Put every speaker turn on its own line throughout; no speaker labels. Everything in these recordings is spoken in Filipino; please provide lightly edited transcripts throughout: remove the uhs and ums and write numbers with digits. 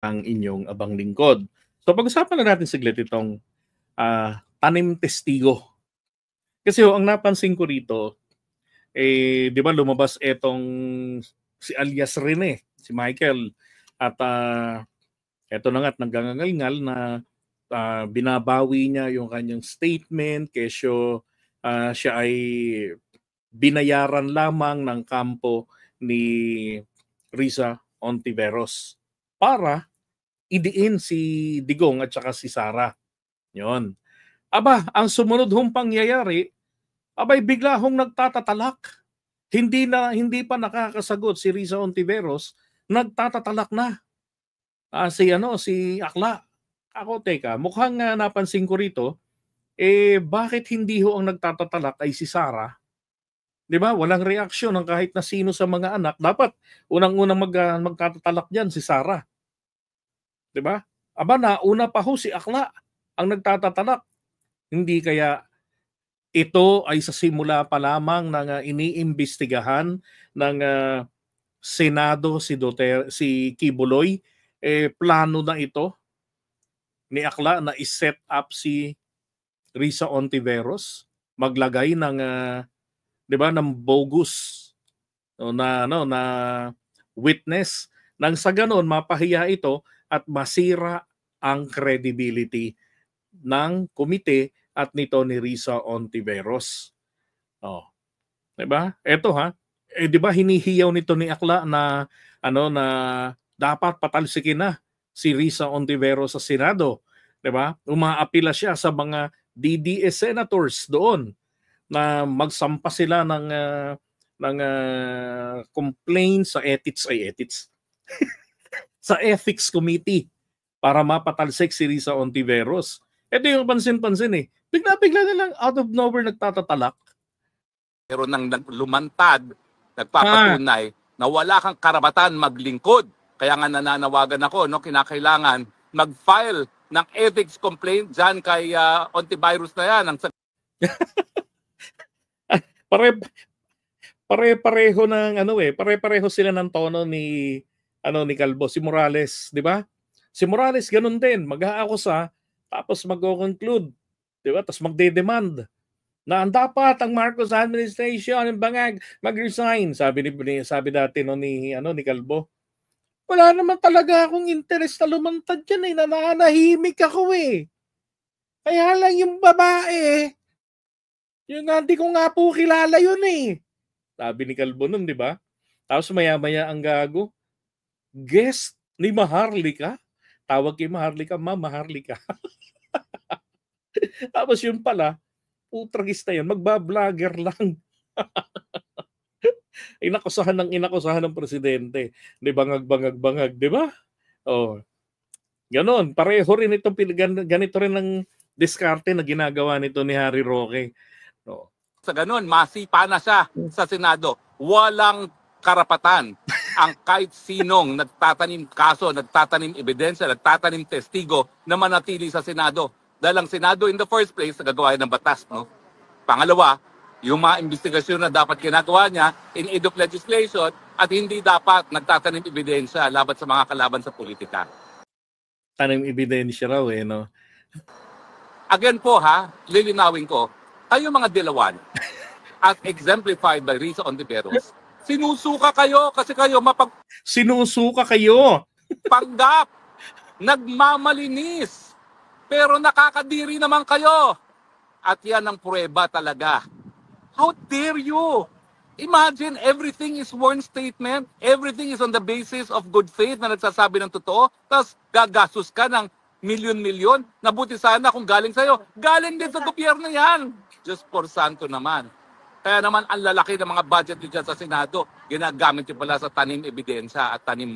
ang inyong abang lingkod. So pag-usapan na natin saglit itong tanim testigo. Kasi ang napansin ko rito, di ba lumabas etong si alias Rene, si Michael, at eto na nga't nanggangangalngal na binabawi niya yung kanyang statement kesyo siya ay binayaran lamang ng kampo ni Risa Ontiveros para idiin si Digong at saka si Sara. Yon. Aba, ang sumunod hong pangyayari, abay bigla hong nagtatatalak. Hindi pa nakakasagot si Risa Ontiveros, nagtatatalak na. Si Akla. Ako teka, mukhang napansin ko rito, bakit hindi ho ang nagtatatalak ay si Sara? 'Di ba? Walang reaksyon ng kahit na sino sa mga anak. Dapat unang-unang magtatatalak diyan si Sara. 'Di ba? Aba, nauna pa ho si Akla ang nagtatatalak. Hindi kaya ito ay sa simula pa lamang ng iniimbestigahan ng Senado si Kibuloy, plano na ito ni Akla na i-set up si Risa Ontiveros, maglagay ng 'di ba ng bogus na witness nang sa ganon mapahiya ito at masira ang credibility ng komite at nito ni Risa Ontiveros. 'Di ba? Ito di ba hinihiyaw nito ni Akla na na dapat patalsikin na si Risa Ontiveros sa Senado, 'di ba? Umaapila siya sa mga DDS senators doon na magsampa sila ng complaint sa ethics sa Ethics Committee para mapatalsik si Risa Ontiveros. Ito yung pansin-pansin Bigla-bigla na lang out of nowhere nagtatatalak.
Pero nang lumantad, nagpapatunay na wala kang karapatan maglingkod. Kaya nga nananawagan ako, kinakailangan mag-file ng ethics complaint dyan kay Ontiveros na yan.
Pare-pareho ng pare-pareho sila ng tono ni Calvo, si Morales, 'di ba? Si Morales ganun din, mag-aakusa tapos mag-conclude, 'di ba? Tapos magde-demand na dapat ang Marcos administration ng bangag mag-resign, sabi dati ni Calvo. Wala naman talaga akong interest na lumantad diyan nananahimik ako Kaya lang yung babae, yung hindi ko nga po kilala yun Sabi ni Calvo nun, di ba? Tapos maya-maya ang gago, guest ni Maharlika. Tawag kay Maharlika, Maharlika. Tapos yun pala, putragista yun, magbablogger lang. Inakusahan ng presidente. Di bangag-bangag, di ba? Ganon. Pareho rin itong ganito rin ang diskarte na ginagawa nito ni Harry Roque.
Sa ganon, masipa na siya sa Senado. Walang karapatan ang kahit sinong nagtatanim kaso, nagtatanim ebidensya, nagtatanim testigo na manatili sa Senado. Dahil ang Senado in the first place, nagagawa ng batas. Pangalawa, yung mga investigasyon na dapat ginagawa niya in aid of legislation at hindi dapat nagtatanim ebidensya laban sa mga kalaban sa politika.
Tanim ebidensya raw no?
Again po lilinawin ko, kayo mga dilawan, as exemplified by Risa Ontiveros, sinusuka kayo kasi kayo
Sinusuka kayo!
Panggap! Nagmamalinis! Pero nakakadiri naman kayo! At yan ang pruweba talaga. How dare you? Imagine everything is one statement, everything is on the basis of good faith na nagsasabi ng totoo, tapos gagastos ka ng milyon-milyon, nabuti sana kung galing sa'yo. Galing din sa gobyerno yan! Diyos por santo naman. Kaya naman ang lalaki ng mga budget nyo dyan sa Senado, ginagamit nyo pala sa tanim ebidensya at tanim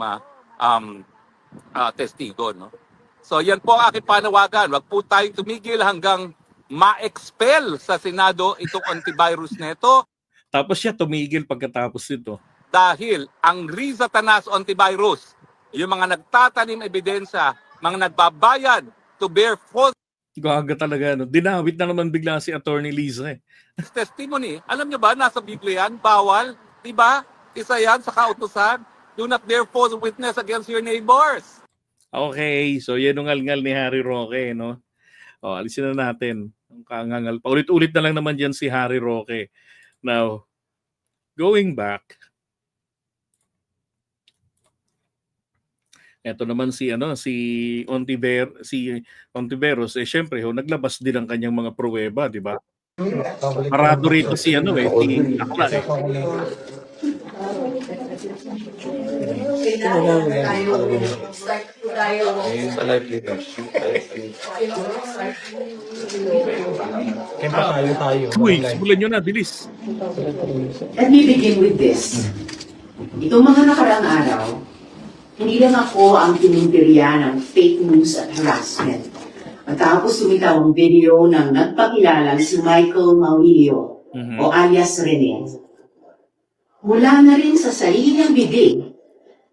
testigo. No? So yan po ang aking panawagan. Huwag po tayong tumigil hanggang ma-expel sa Senado itong Ontiveros neto.
Tapos siya tumigil pagkatapos ito.
Dahil ang Riza Tanas Ontiveros, yung mga nagtatanim ebidensya, mga nagbabayad to bear false
gaga talaga dinawit na naman bigla si Attorney Liza
testimony. Alam nyo ba, nasa Biblia yan, bawal, diba? Isa yan sa kautusan, do not bear false witness against your neighbors.
Okay, so yan ang ngal-ngal ni Harry Roque, no? O, alisin na natin. Ang kangangal. Paulit-ulit na lang naman dyan si Harry Roque. Now, going back, eto naman si Ontiveros, syempre naglabas din ang kanyang mga pruweba, di ba? Parado rito si si Akla eh. Uy, simulan nyo na, bilis.
Let me begin with this. Itong mga nakaraang araw, hindi lang ako ang pininteriya ng fake news at harassment. Matapos tumitaw ang video ng nagpakilalang si Michael Maurilio o alias Rene. Mula na rin sa sarili niyang bibig,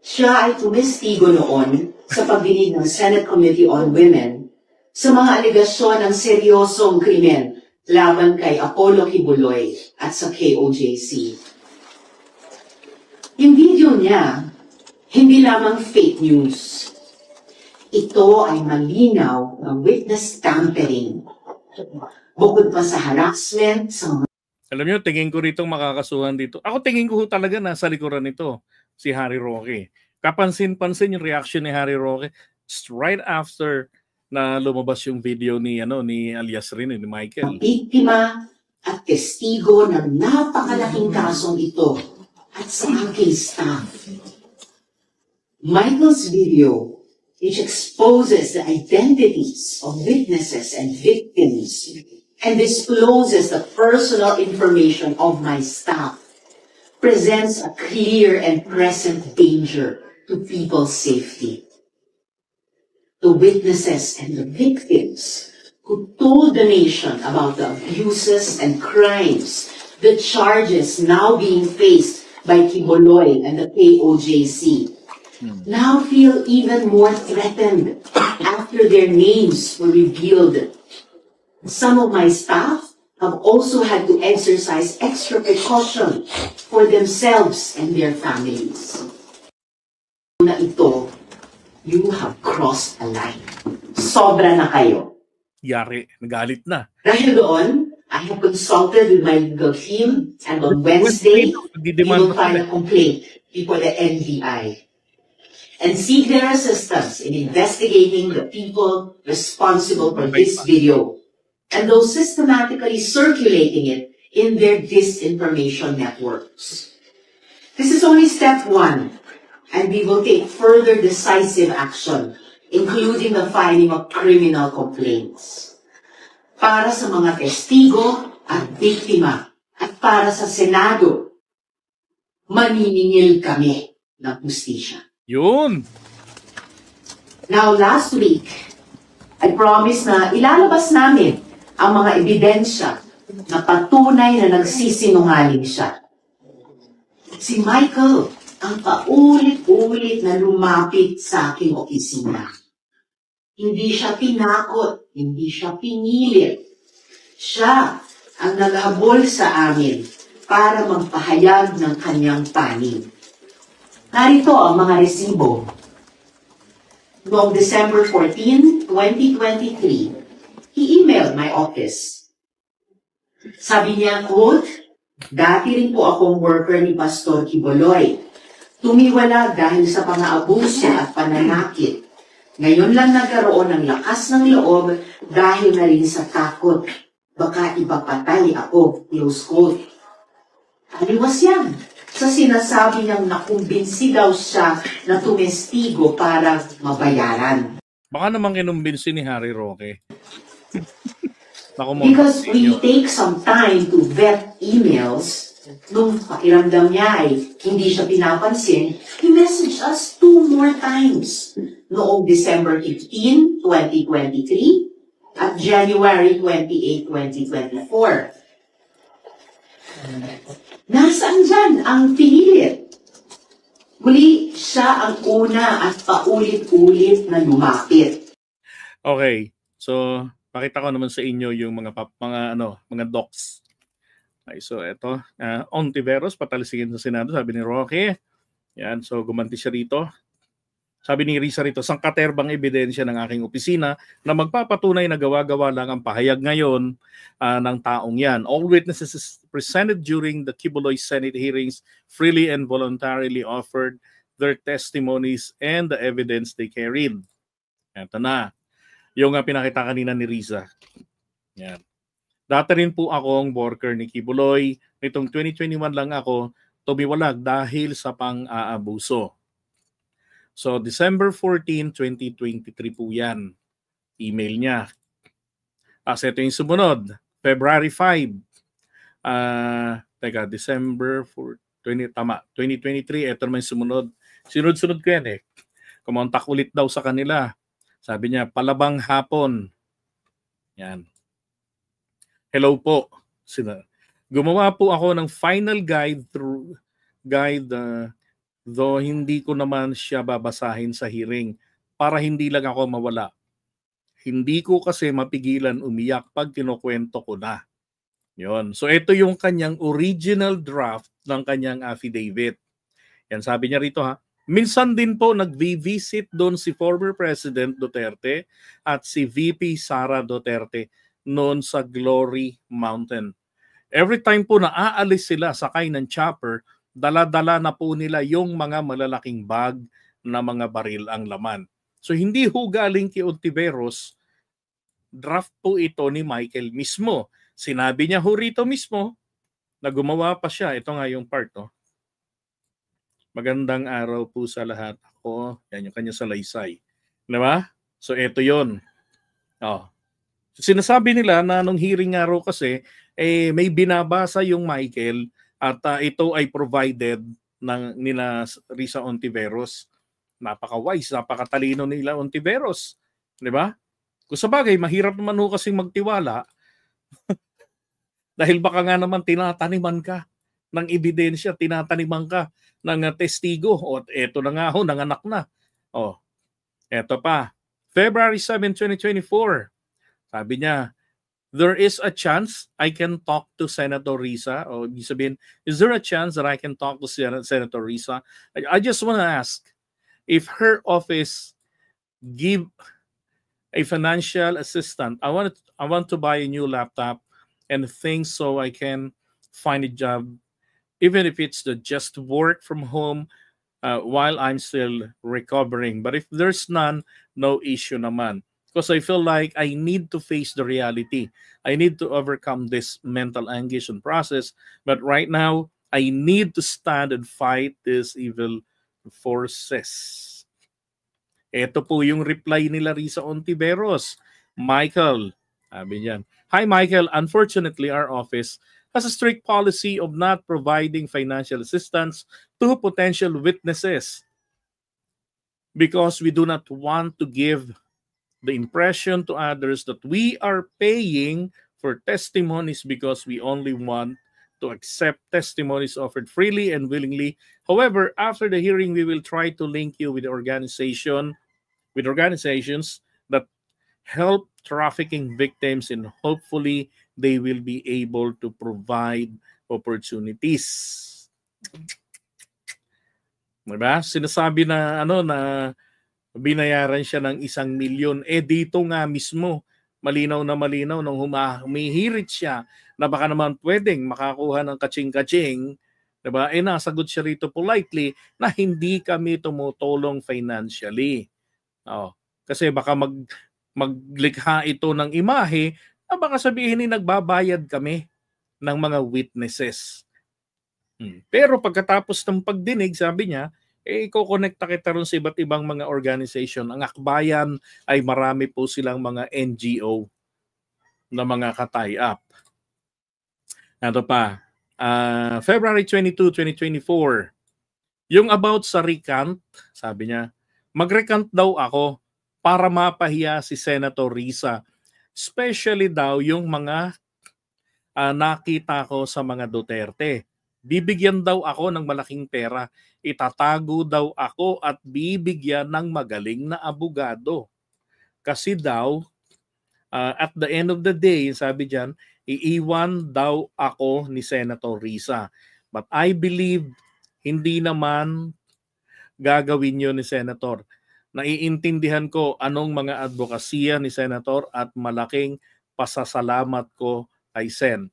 siya ay tumestigo noon sa pagdinig ng Senate Committee on Women sa mga alegasyon ng seryosong krimen laban kay Apollo Kibuloy at sa KOJC. Yung video niya, hindi lamang fake news. Ito ay malinaw na witness tampering. Bukod pa sa harassment, sa mga...
Alam niyo, tingin ko rito makakasuhan dito. Ako tingin ko talaga nasa likuran nito, si Harry Roque. Kapansin-pansin yung reaction ni Harry Roque right after na lumabas yung video ni alias Rene, ni Michael.
Biktima at testigo ng napakalaking kasong ito at sa aking staff. Michael's video, which exposes the identities of witnesses and victims and discloses the personal information of my staff, presents a clear and present danger to people's safety. The witnesses and the victims who told the nation about the abuses and crimes, the charges now being faced by Kibuloy and the KOJC, now feel even more threatened after their names were revealed. Some of my staff have also had to exercise extra precaution for themselves and their families. Na ito, you have crossed a line. Sobra na kayo.
Yari, nagalit na.
Dahil doon, I have consulted with my legal team and on Wednesday, we will file a complaint before the NBI and seek their assistance in investigating the people responsible for this video and those systematically circulating it in their disinformation networks. This is only step one, and we will take further decisive action, including the filing of criminal complaints. Para sa mga testigo at biktima, at para sa Senado, maniningil kami ng hustisya.
Yun!
Now, last week, I promised na ilalabas namin ang mga ebidensya na patunay na nagsisinungaling siya. Si Michael ang paulit-ulit na lumapit sa aking opisina. Hindi siya pinakot, hindi siya pinilit. Siya ang naghabol sa amin para magpahayag ng kanyang panig. Narito ang mga resibo. Noong December 14, 2023, he emailed my office. Sabi niya, quote, "Dati rin po akong worker ni Pastor Kibuloy. Tumiwala dahil sa pang-aabuso at pananakit. Ngayon lang nagkaroon ng lakas ng loob dahil na rin sa takot. Baka ipapatay ako." Close quote. Aliwas yan sa sinasabi niyang nakumbinsi daw siya na tumestigo para mabayaran.
Baka naman kinumbinsi ni Harry Roque.
Because we take some time to vet emails, nung pakiramdam niya ay hindi siya pinapansin, he messaged us 2 more times. Noong December 15, 2023 at January 28, 2024. Nasaan dyan ang pinilit? Muli, siya ang una at paulit-ulit na lumapit.
Okay, so pakita ko naman sa inyo yung mga docs. Okay, so ito, Ontiveros patalisigin sa Senado, sabi ni Roque. Yan, so gumanti siya rito. Sabi ni Risa rito, sangkaterbang ebidensya ng aking opisina na magpapatunay na gawa-gawa lang ang pahayag ngayon ng taong yan. All witnesses presented during the Kibuloy Senate hearings freely and voluntarily offered their testimonies and the evidence they carried. Ito na. Yung pinakita kanina ni Risa. Yan. Dati rin po akong worker ni Kibuloy. Nitong 2021 lang ako tumiwalag dahil sa pang-aabuso. So, December 14, 2023 po yan. Email niya. As ito yung sumunod. February 5. December 4, 2023. Ito naman yung sumunod. Sunod-sunod ko yan eh. Kumontak ulit daw sa kanila. Sabi niya, palabang hapon. Yan. Hello po. Gumawa po ako ng final guide though hindi ko naman siya babasahin sa hearing para hindi lang ako mawala. Hindi ko kasi mapigilan umiyak pag kinukwento ko na. Yon. So ito yung kanyang original draft ng kanyang affidavit. Yan sabi niya rito ha. Minsan din po nag-visit doon si former President Duterte at si VP Sara Duterte noon sa Glory Mountain. Every time po na aalis sila sakay ng chopper, dala-dala na po nila yung mga malalaking bag na mga baril ang laman. So hindi ho galing kay Ontiveros, draft po ito ni Michael mismo. Sinabi niya ho rito mismo na gumawa pa siya. Ito nga yung part. Oh. Magandang araw po sa lahat. Ako, yan yung kanya salaysay. Diba? So ito yun. Oh. Sinasabi nila na nung hearing nga raw kasi, may binabasa yung Michael at ito ay provided ng nila Risa Ontiveros. Napaka-wise, napakatalino nila Ontiveros. Di ba? Kung sabagay, mahirap naman ho kasing magtiwala dahil baka nga naman tinataniman ka ng ebidensya, tinataniman ka ng testigo. O eto na nga ho, nanganak na. O, eto pa. February 7, 2024. Sabi niya, there is a chance I can talk to Senator Risa. O ibig sabihin, is there a chance that I can talk to Senator Risa? I just want to ask if her office give a financial assistant. I want to buy a new laptop and things so I can find a job, even if it's just work from home while I'm still recovering. But if there's none, no issue naman. Because I feel like I need to face the reality. I need to overcome this mental anguish and process. But right now, I need to stand and fight these evil forces. Ito po yung reply nila Risa Ontiveros. Michael, sabi niyan. Hi Michael, unfortunately our office has a strict policy of not providing financial assistance to potential witnesses because we do not want to give the impression to others that we are paying for testimonies because we only want to accept testimonies offered freely and willingly. However, after the hearing, we will try to link you with organizations that help trafficking victims and hopefully they will be able to provide opportunities. Diba? Sinasabi na na binayaran siya ng 1 milyon. Dito nga mismo, malinaw na malinaw nung humihirit siya na baka naman pwedeng makakuha ng kaching-kaching, diba? Nasagot siya rito politely na hindi kami tumutulong financially. Kasi baka maglikha ito ng imahe na baka sabihin ni nagbabayad kami ng mga witnesses. Pero pagkatapos ng pagdinig, sabi niya, iko-connecta kita rin sa iba't ibang mga organization. Ang Akbayan ay marami po silang mga NGO na mga ka-tie-up. Ito pa, February 22, 2024, yung about sa recant, sabi niya, mag-recant daw ako para mapahiya si Senator Risa. Especially daw yung mga nakita ko sa mga Duterte. Bibigyan daw ako ng malaking pera. Itatago daw ako at bibigyan ng magaling na abogado. Kasi daw, at the end of the day, sabi diyan, iiwan daw ako ni Senator Risa. But I believe hindi naman gagawin yun ni Senator. Naiintindihan ko anong mga advokasya ni Senator at malaking pasasalamat ko kay Sen.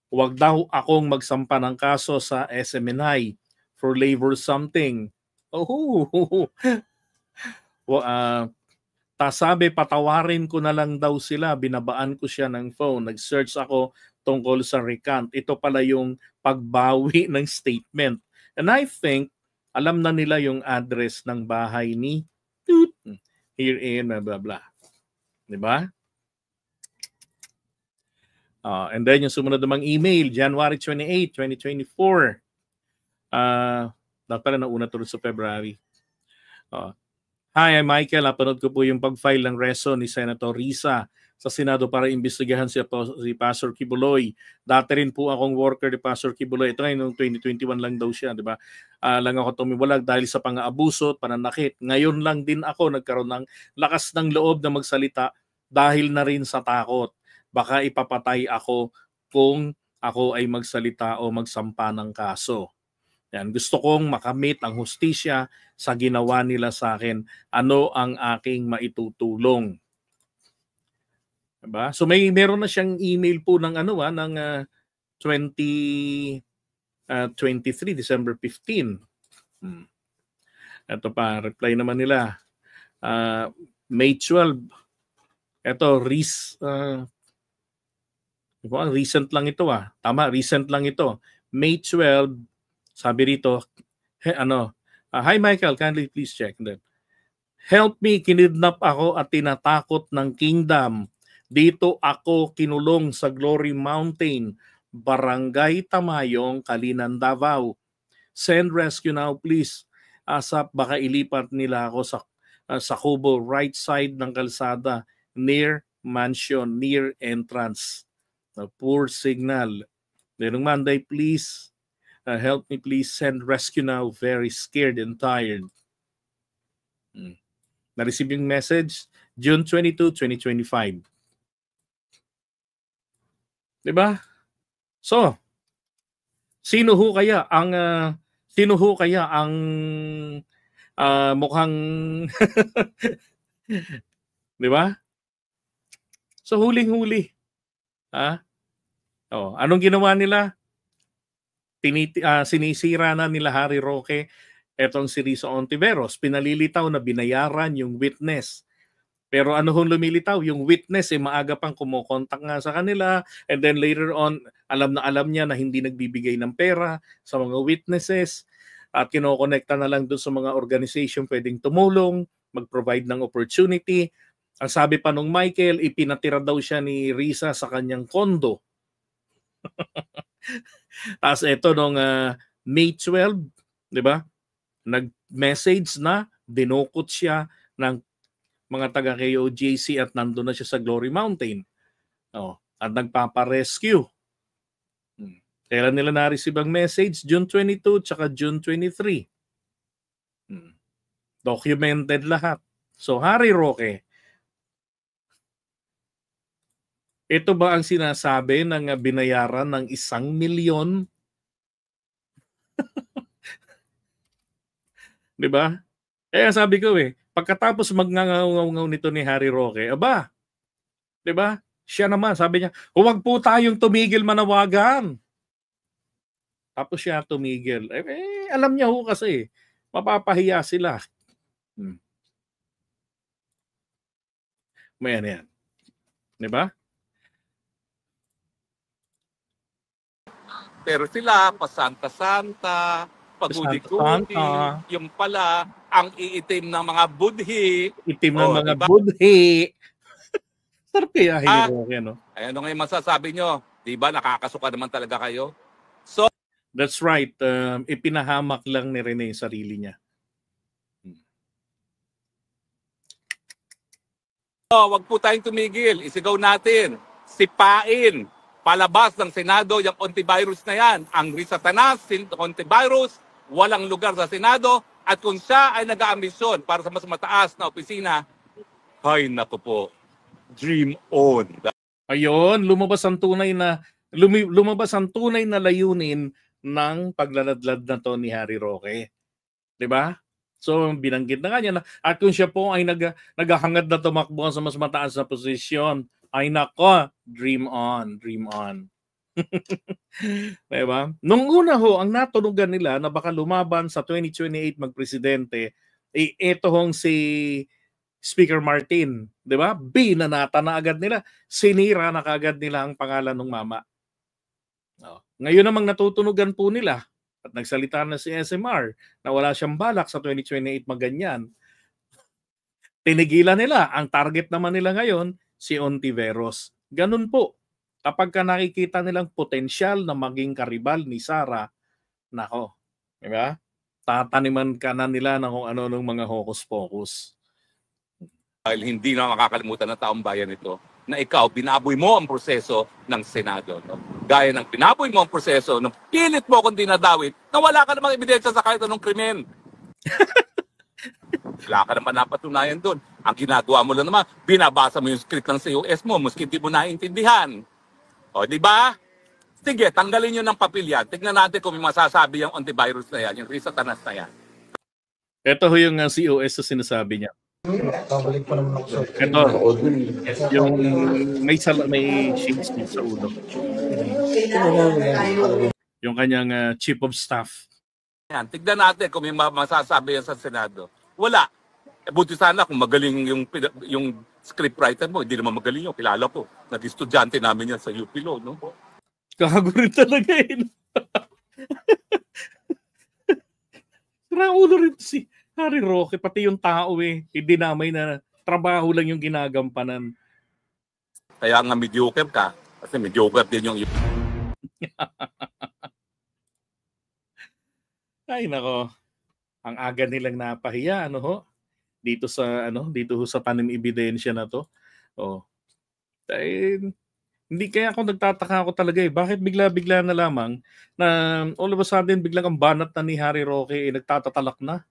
Huwag daw akong magsampa ng kaso sa SMNI for labor something. Oh, sabi, patawarin ko na lang daw sila. Binabaan ko siya ng phone. Nag-search ako tungkol sa recant. Ito pala yung pagbawi ng statement. And I think, alam na nila yung address ng bahay ni here in blah blah. Diba? And then yung sumunod namang email, January 28, 2024. Dapat pala nauna tuloy sa February. Hi, I'm Michael. Napanood ko po yung pag-file ng reso ni Senator Risa sa Senado para imbestigahan si Pastor Kibuloy. Dati rin po akong worker ni Pastor Kibuloy. Ito ngayon, noong 2021 lang daw siya, di ba? Lang ako tumiwalag dahil sa pang-aabuso at pananakit. Ngayon lang din ako nagkaroon ng lakas ng loob na magsalita dahil na rin sa takot. Baka ipapatay ako kung ako ay magsalita o magsampa ng kaso. Yan, gusto kong makamit ang hustisya sa ginawa nila sa akin. Ano ang aking maitutulong? Diba? So meron na siyang email po ng ng 2023 December 15. Ito pa, reply naman nila. May 12. Ito, recent lang ito Tama, recent lang ito. May 12, sabi rito, hi Michael, kindly please check. Help me, kinidnap ako at tinatakot ng kingdom. Dito ako kinulong sa Glory Mountain, Barangay Tamayong, Kalinan, Davao. Send rescue now please. ASAP, baka ilipat nila ako sa kubo, right side ng kalsada, near mansion, near entrance. Poor signal. Then Monday, please help me, please send rescue now. Very scared and tired. Na-receive yung message June 22, 2025. Diba? So, sino ho kaya ang mukhang diba? So huling-huli. Anong ginawa nila? Sinisira na nila Harry Roque etong si Risa Ontiveros. Pinalilitaw na binayaran yung witness. Pero ano hong lumilitaw? Yung witness maaga pang kumukontak nga sa kanila, and then later on, alam niya na hindi nagbibigay ng pera sa mga witnesses at kinokonekta na lang doon sa mga organization pwedeng tumulong, mag-provide ng opportunity. Ang sabi pa nung Michael, ipinatira daw siya ni Risa sa kanyang kondo. Tapos ito nung May 12, di ba? Nag-message na, dinukot siya ng mga taga-KOJC at nandun na siya sa Glory Mountain. At nagpaparescue. Kailan nila na-receive ang message? June 22 tsaka June 23. Documented lahat. So Harry Roque, ito ba ang sinasabi ng binayaran ng 1 milyon? Di ba? Kaya sabi ko pagkatapos magngangaw-ngaw nito ni Harry Roque, di ba? Siya naman, sabi niya, huwag po tayong tumigil manawagan. Tapos siya tumigil. Alam niya ho kasi, mapapahiya sila. May yan. Di ba?
Pero sila, pasanta-santa, pagudi-gudi, yung pala, ang iitim ng mga budhi.
Itim ng mga budhi. Sarap kaya Roque, no?
Ay, ano ngayon masasabi nyo? Di ba nakakasuka naman talaga kayo? So,
that's right. Ipinahamak lang ni Rene yung sarili niya.
Wag po tayong tumigil. Isigaw natin. Sipain. Palabas ng Senado yung antivirus na yan. Ang Risa Tanas, antivirus, walang lugar sa Senado. At kung siya ay nag-aambisyon para sa mas mataas na opisina, ay naku po, dream on.
Ayun, lumabas ang tunay na layunin ng paglaladlad na to ni Harry Roque. 'Di ba? So binanggit na nga niya na at kung siya po ay naghahangad na tumakbo sa mas mataas na posisyon, ay nako, dream on, dream on. Diba? Nung una ho, ang natunugan nila na baka lumaban sa 2028 magpresidente, ito hong si Speaker Martin, di ba? Binanata na agad nila. Sinira na kagad nila ang pangalan ng mama. Ngayon namang natutunugan po nila at nagsalita na si SMR na wala siyang balak sa 2028 maganyan. Tinigilan nila. Ang target naman nila ngayon, si Ontiveros. Ganun po. Kapag ka nakikita nilang potensyal na maging karibal ni Sara, nako, diba? Tataniman ka na nila ng kung ano-anong mga hocus-pocus.
Dahil hindi na makakalimutan ng taong bayan ito na ikaw, binaboy mo ang proseso ng Senado. No? Gaya ng binaboy mo ang proseso, nung pilit mo kung dinadawit, na wala ka namang ebidensya sa kahit anong krimen. Wala ka naman napatunayan doon. Ang ginagawa mo lang naman, binabasa mo yung script ng COS mo, maski hindi mo naiintindihan. O, di ba? Sige, tanggalin nyo ng papel yan. Tignan natin kung may masasabi yung antivirus na yan, yung Risatanas na yan.
Ito ho yung COS na sinasabi niya. Ito, yung may shades din sa ulo. Yung kanyang chief of staff.
Yan, tignan natin kung may masasabi yan sa Senado. Wala. Buti sana kung magaling yung scriptwriter mo, hindi naman magaling yung kilala ko. Nag-estudyante namin yan sa UP Law, no?
Kago rin talaga yun. Sarang ulo rin si Harry Roque, pati yung tao idinamay na trabaho lang yung ginagampanan.
Kaya nga mediocre ka, kasi mediocre din yung...
Ay nako, ang aga nilang napahiya, ano ho? Dito sa tanim ebidensya na to. Oh. Dahil hindi kaya ako nagtataka ako talaga bakit bigla-bigla na lamang na all of a sudden biglang ang banat na ni Harry Roque nagtatatalak na.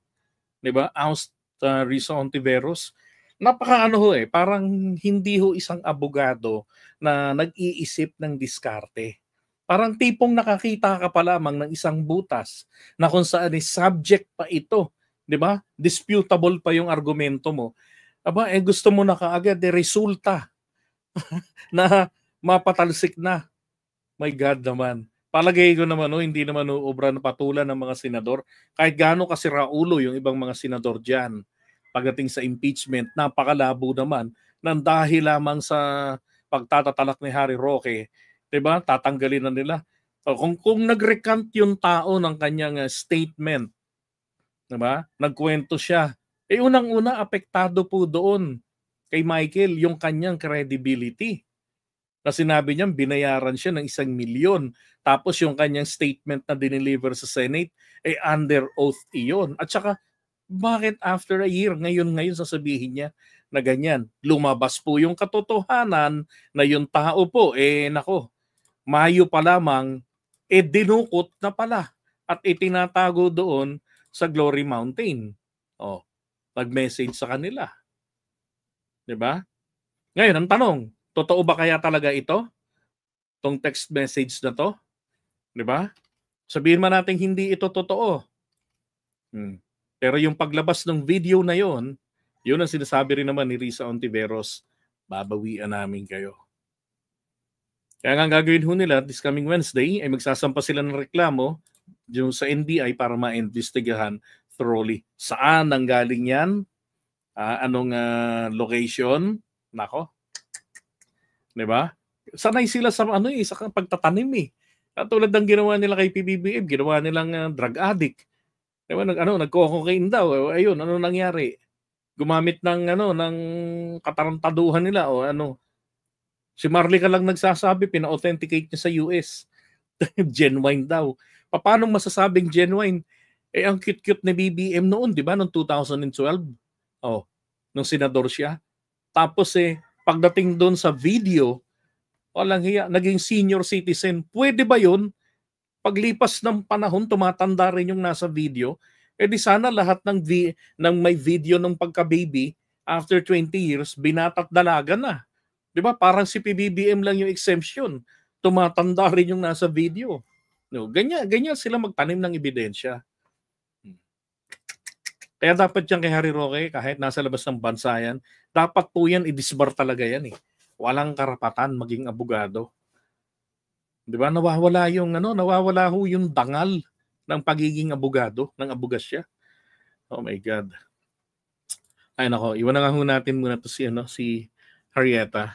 'Di ba? Oust Risa Ontiveros. Napaka parang hindi ho isang abogado na nag-iisip ng diskarte. Parang tipong nakakita ka pa lamang ng isang butas na kung saan subject pa ito. 'Di ba? Disputable pa yung argumento mo. Aba, gusto mo na kaagad resulta na mapatalsik na. My God naman. Palagay ko naman hindi naman obra na patulan ng mga senador. Kahit gaano kasira ulo yung ibang mga senador diyan. Pagdating sa impeachment, napakalabo naman nang dahil lamang sa pagtatatalak ni Harry Roque, 'di ba? Tatanggalin na nila. Kung nag-recant yung tao ng kanyang statement, 'di ba? Nagkwento siya. Unang-una apektado po doon kay Michael yung kanyang credibility. Na sinabi niya binayaran siya ng 1 milyon. Tapos yung kanyang statement na dineliver sa Senate under oath iyon. At saka bakit after a year ngayon sasabihin niya na ganyan? Lumabas po yung katotohanan na yung tao po nako, Mayo pa lamang dinukot na pala at itinatago doon sa Glory Mountain. Nag-message sa kanila. 'Di ba? Ngayon ang tanong, totoo ba kaya talaga ito? Tong text message na to? 'Di ba? Sabihin man natin hindi ito totoo. Pero yung paglabas ng video na yon, yun ang sinasabi rin naman ni Risa Ontiveros, babawian namin kayo. Kaya nga gagawin ho nila this coming Wednesday ay magsasampa sila ng reklamo yung sa NBI para ma-investigahan thoroughly. Saan nanggaling yan? Anong location? Nako. 'Di ba? Sanay sila sa sa pagtatanim Katulad ng ginawa nila kay PBBM, ginawa nilang drug addict. 'Di ba? Nagko-cocaine daw. Ayun, ano nangyari? Gumamit ng ng katarantaduhan nila Si Marley ka lang nagsasabi, pina-authenticate niya sa US. Genuine daw. Paano masasabing genuine? Ang cute-cute ni BBM noon, 'di ba, noong 2012? Nung senador siya. Tapos pagdating doon sa video, walang hiya, naging senior citizen. Pwede ba 'yun? Paglipas ng panahon, tumatanda rin yung nasa video. Di sana lahat ng may video ng pagka-baby, after 20 years, binatat dalaga na. 'Di ba? Parang si PBBM lang yung exemption. Tumatanda rin yung nasa video. Ganyan sila magtanim ng ebidensya. Kaya dapat yan kay Harry Roque, kahit nasa labas ng bansa yan, dapat po yan i-disbar talaga yan eh. Walang karapatan maging abogado. 'Di ba? Nawawala yung dangal ng pagiging abogado, ng abogasya. Oh my God. Ay nako, iwan na nga ho natin muna to si Harrieta.